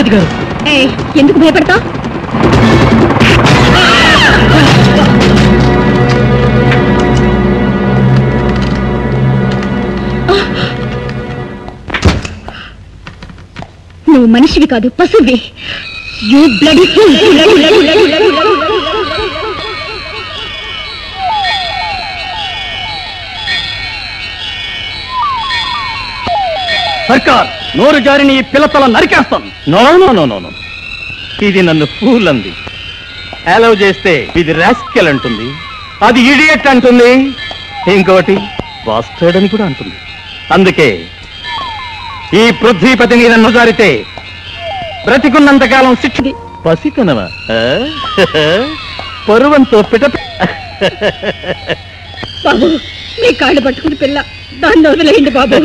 మహారాజు గారు. ఎందుకు భయపడతా? నువ్వు మనిషివి కాదు, పశువి. You bloody fool. సర్కార్, నోరు జారిని ఈ పిల్లతల నరికేస్తాను. No no no no no, ఇది నన్ను ఫూల్ అంది. అలౌ చేస్తే ఇది రాస్కెల్ అంటుంది, అది ఇడియట్ అంటుంది, ఇంకోటి బాస్టర్డ్ అని కూడా అంటుంది. అందుకే ఈ పృథ్వీపతిని నన్ను జారితే బ్రతికున్నంతకాలం శిక్ష. పసితనమా? పరువంతో పిట. బాబు, మీ కాళ్ళు పట్టుకుని పిల్ల, దాన్ని వదిలేయండి బాబు.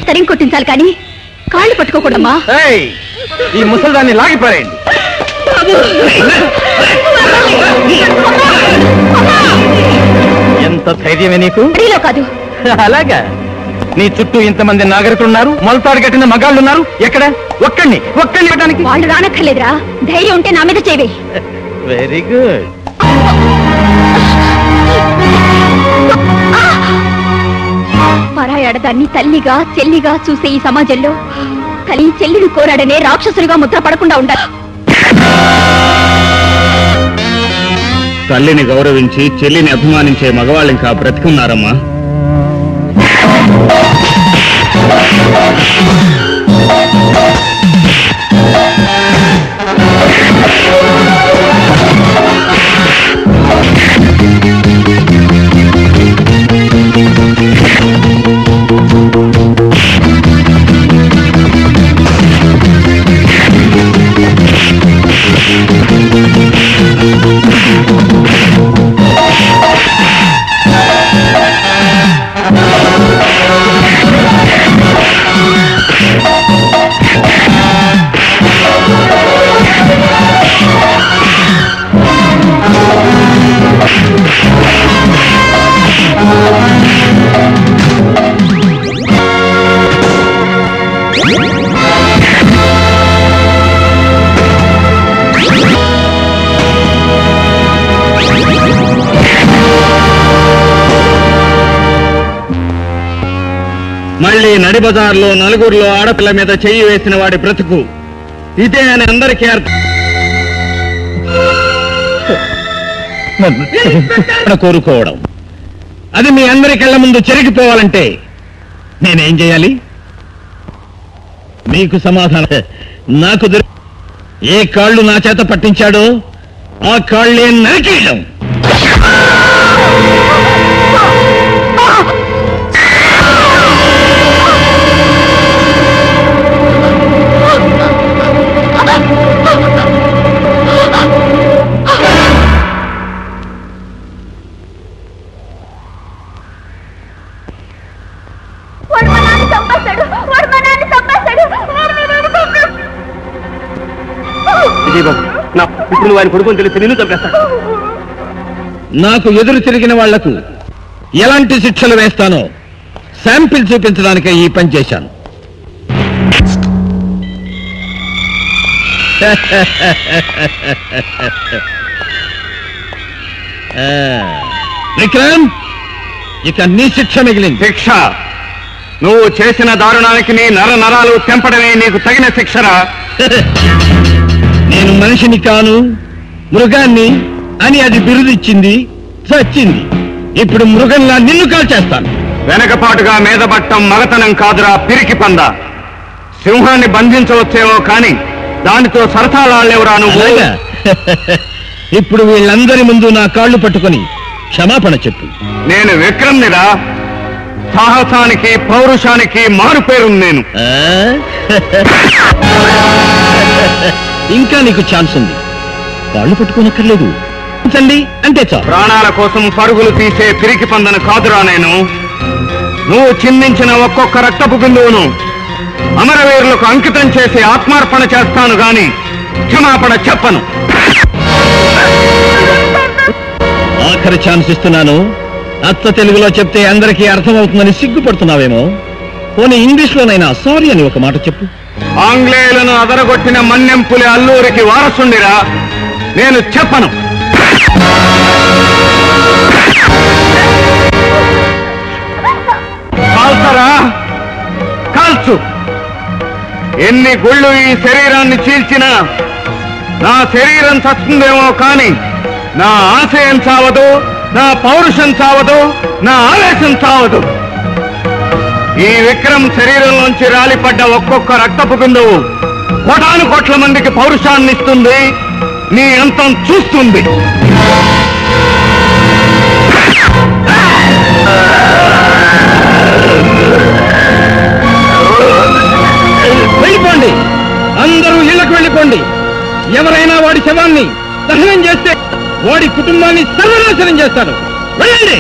తరిం కొట్టించాలి కానీ కాళ్ళు పట్టుకోకూడమ్మా. ఈ ముసలిదాన్ని లాగిపారేయండి. ఎంత ధైర్యమే నీకు? కాదు. అలాగా? నీ చుట్టూ ఇంతమంది నాగరికులున్నారు, మొలతాడు కట్టిన మగాళ్ళున్నారు. ఎక్కడ? ఒక్కడిని ఇవ్వడానికి వాళ్ళు రానక్కర్లేదురా. ధైర్యం ఉంటే నా మీద చేయి. Very good. పరాయాడదాన్ని తల్లిగా చెల్లిగా చూసే ఈ సమాజంలో తల్లి చెల్లిని కోరాడనే రాక్షసులుగా ముద్ర పడకుండా ఉండాలి. తల్లిని గౌరవించి చెల్లిని అభిమానించే మగవాళ్ళు ఇంకా బ్రతికున్నారమ్మా. మళ్ళీ నడి బజార్లో నలుగురిలో ఆడపిల్ల మీద చెయ్యి వేసిన వాడి బ్రతుకు ఇదే అని అందరికీ అర్థం. కోరుకోవడం అది మీ అందరి కళ్ళ ముందు చెరిగిపోవాలంటే నేనేం చేయాలి? మీకు సమాధానం నాకు ఏ కాళ్ళు నా చేత పట్టించాడో ఆ కాళ్ళే నరికేయడం. ఇప్పుడు వారి కొడుకుని తెలిసి నిన్ను చంపేస్తాడు. నాకు ఎదురు తిరిగిన వాళ్లకు ఎలాంటి శిక్షలు వేస్తానో శాంపిల్ చూపించడానికే ఈ పని చేశాను. విక్రమ్, ఇక నీ శిక్ష మిగిలింది. శిక్ష? నువ్వు చేసిన దారుణానికి నీ నర నరాలు తెంపడమే నీకు తగిన శిక్షరా? నేను మనిషిని కాను మృగాన్ని అని అది బిరుదిచ్చింది, చచ్చింది. ఇప్పుడు మృగంలా నిన్ను కాల్చేస్తాను. వెనకపాటుగా మీదపట్టం మగతనం కాదురా పిరికి పంద. సింహాన్ని బంధించవచ్చేమో కాని దానితో సరసాలాడలేవురా నువ్వు. ఇప్పుడు వీళ్ళందరి ముందు నా కాళ్ళు పట్టుకొని క్షమాపణ చెప్పు. నేను విక్రమ్నిరా. సాహసానికి పౌరుషానికి మారు పేరు నేను. ఇంకా నీకు ఛాన్స్ ఉంది. కాళ్ళు పట్టుకోనక్కర్లేదు, చల్లి అంటే చాలు. ప్రాణాల కోసం పరుగులు తీసే పిరికి పందను కాదురా నేను. నువ్వు చిందించిన ఒక్కొక్క రక్తపు బిందువును అమరవీరులకు అంకితం చేసి ఆత్మార్పణ చేస్తాను గాని క్షమాపణ చెప్పను. ఆఖరి ఛాన్స్ ఇస్తున్నాను. అచ్చ తెలుగులో చెప్తే అందరికీ అర్థమవుతుందని సిగ్గుపడుతున్నావేమో. పోనీ ఇంగ్లీష్లోనైనా సారీ అని ఒక మాట చెప్పు. ఆంగ్లేయులను అదరగొట్టిన మన్నెంపులి అల్లూరికి వారసుండిరా నేను చెప్పను. కాల్చరా, కాల్చు. ఎన్ని గుళ్ళు ఈ శరీరాన్ని చీల్చినా నా శరీరం చస్తుందేమో కాని నా ఆశయం చావదు, నా పౌరుషం చావదు, నా ఆవేశం చావదు. ఈ విక్రమ్ శరీరంలోంచి రాలిపడ్డ ఒక్కొక్క రక్తపు బిందువు కోటాను కోట్ల మందికి పౌరుషాన్ని ఇస్తుంది, నీ అంతం చూస్తుంది. వెళ్ళిపోండి, అందరూ ఇళ్లకు వెళ్ళిపోండి. ఎవరైనా వాడి శవాన్ని దహనం చేస్తే వాడి కుటుంబాన్ని సర్వనాశనం చేస్తాడు. వెళ్ళండి.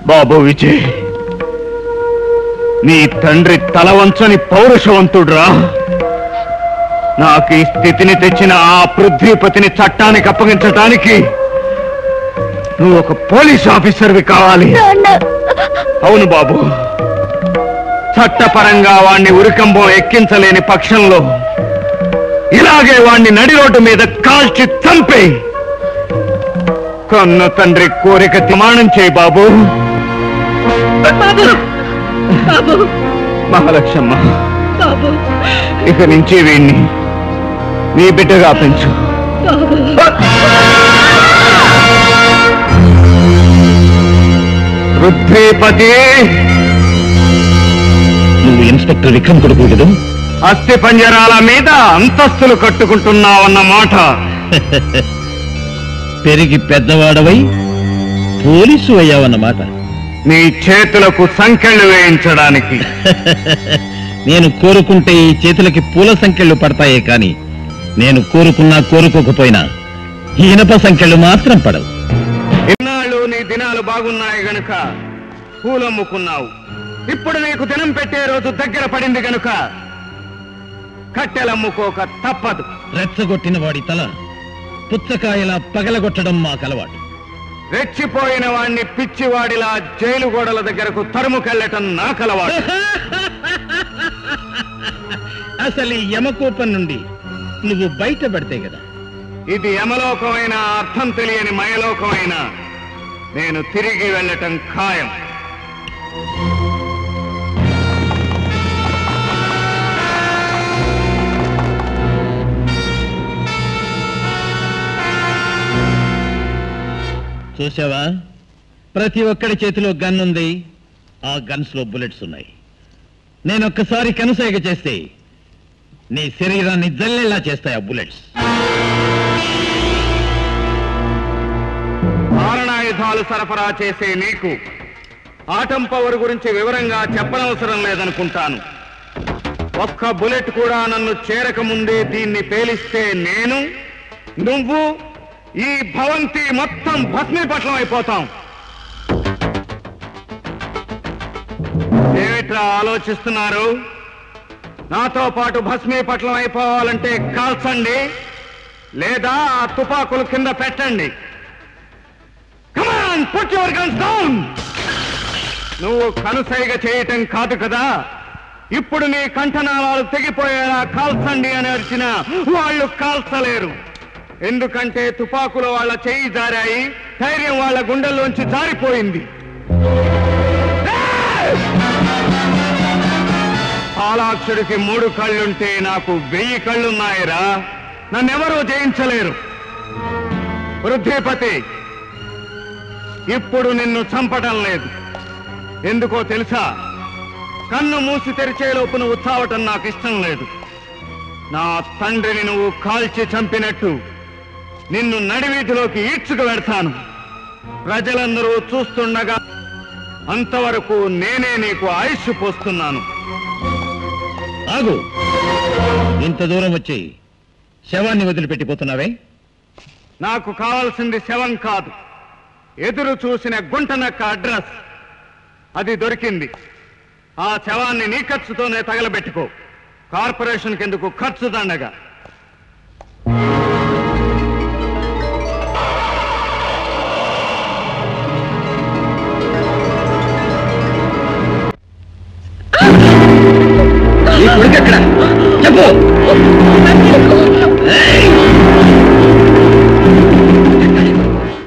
బాబు విజయ్, నీ తండ్రి తల వంచని పౌరుషవంతుడ్రా. నాకు ఈ స్థితిని తెచ్చిన ఆ పృథ్వీపతిని చట్టానికి అప్పగించటానికి నువ్వు ఒక పోలీస్ ఆఫీసర్వి కావాలి. అవును బాబు, చట్టపరంగా వాణ్ణి ఉరికంబం ఎక్కించలేని పక్షంలో ఇలాగే వాణ్ణి నడి రోడ్డు మీద కాల్చి చంపే కన్న తండ్రి కోరిక ప్రమాణం చేయి బాబు. మహాలక్ష్మ, ఇక నుంచి వీణ్ణి నీ బిడ్డగా పెంచు. పృథ్వీపతి, నువ్వు ఇన్స్పెక్టర్ విక్రమ్ కొడుకు కదా? అస్థి పంజరాల మీద అంతస్తులు కట్టుకుంటున్నావన్న మాట. పెరిగి పెద్దవాడవై పోలీసు అయ్యావన్నమాట. నీ చేతులకు సంకెళ్ళు వేయించడానికి. నేను కోరుకుంటే ఈ చేతులకి పూల సంకెళ్ళు పడతాయే కాని నేను కోరుకున్నా కోరుకోకపోయినా ఈ ఇనప సంకెళ్ళు మాత్రం పడవు. ఇన్నాళ్ళు నీ దినాలు బాగున్నాయి గనుక పూలమ్ముకున్నావు. ఇప్పుడు నీకు దినం పెట్టే రోజు దగ్గర పడింది గనుక కట్టెలమ్ముకోక తప్పదు. రెచ్చగొట్టిన వాడి తల పుచ్చకాయలా పగలగొట్టడం మా కలవాటు. రెచ్చిపోయిన వాణ్ణి పిచ్చివాడిలా జైలు గోడల దగ్గరకు తరుముకెళ్లటం నా కలవాటు. అసలు ఈ యమకోపం నుండి నువ్వు బయటపడితే కదా. ఇది యమలోకమైన అర్థం తెలియని మయలోకమైన నేను తిరిగి వెళ్ళటం ఖాయం. చూసావా, ప్రతి ఒక్కడి చేతిలో గన్ ఉంది. ఆ గన్స్ లో బుల్లెట్స్ ఉన్నాయి. నేనొక్కసారి కనుసైగ చేస్తే నీ శరీరాన్ని జల్లెల్లా చేస్తాయి ఆ బుల్లెట్స్. మారణాయుధాలు సరఫరా చేసే నీకు ఆటం పవర్ గురించి వివరంగా చెప్పనవసరం లేదనుకుంటాను. ఒక్క బుల్లెట్ కూడా నన్ను చేరకముందే దీన్ని పేలిస్తే నేను, నువ్వు, ఈ భవంతి మొత్తం భస్మీపట్నం అయిపోతాం. ఏమిట్రా ఆలోచిస్తున్నారు? నాతో పాటు భస్మీపట్నం అయిపోవాలంటే కాల్చండి, లేదా ఆ తుపాకులు కింద పెట్టండి. Come on, put your guns down. నువ్వు కనుసైగ చేయటం కాదు కదా, ఇప్పుడు నీ కంఠనాళాలు తెగిపోయేలా కాల్చండి అని అరిచిన వాళ్ళు కాల్చలేరు. ఎందుకంటే తుపాకులు వాళ్ళ చేయి జారాయి, ధైర్యం వాళ్ళ గుండెల్లోంచి జారిపోయింది. పాలాక్షుడికి 3 కళ్ళుంటే నాకు 1000 కళ్ళున్నాయిరా. నన్నెవరూ జయించలేరు. పృథ్వీపతి, ఇప్పుడు నిన్ను చంపటం లేదు. ఎందుకో తెలుసా? కన్ను మూసి తెరిచే లోపు నువ్వు చావటం నాకు ఇష్టం లేదు. నా తండ్రిని నువ్వు కాల్చి చంపినట్టు నిన్ను నడివీధిలోకి ఈడ్చుకు వెడతాను. ప్రజలందరూ చూస్తుండగా అంతవరకు నేనే నీకు ఆయుష్ పోస్తున్నాను. ఆగు. ఇంత దూరం వచ్చి శవాన్ని వదిలిపెట్టిపోతున్నావే? నాకు కావాల్సింది శవం కాదు, ఎదురు చూసిన గుంటనక్క అడ్రస్. అది దొరికింది. ఆ శవాన్ని నీ ఖర్చుతోనే తగలబెట్టుకో. కార్పొరేషన్ కిందకు ఖర్చు దండగా. చెప్పు.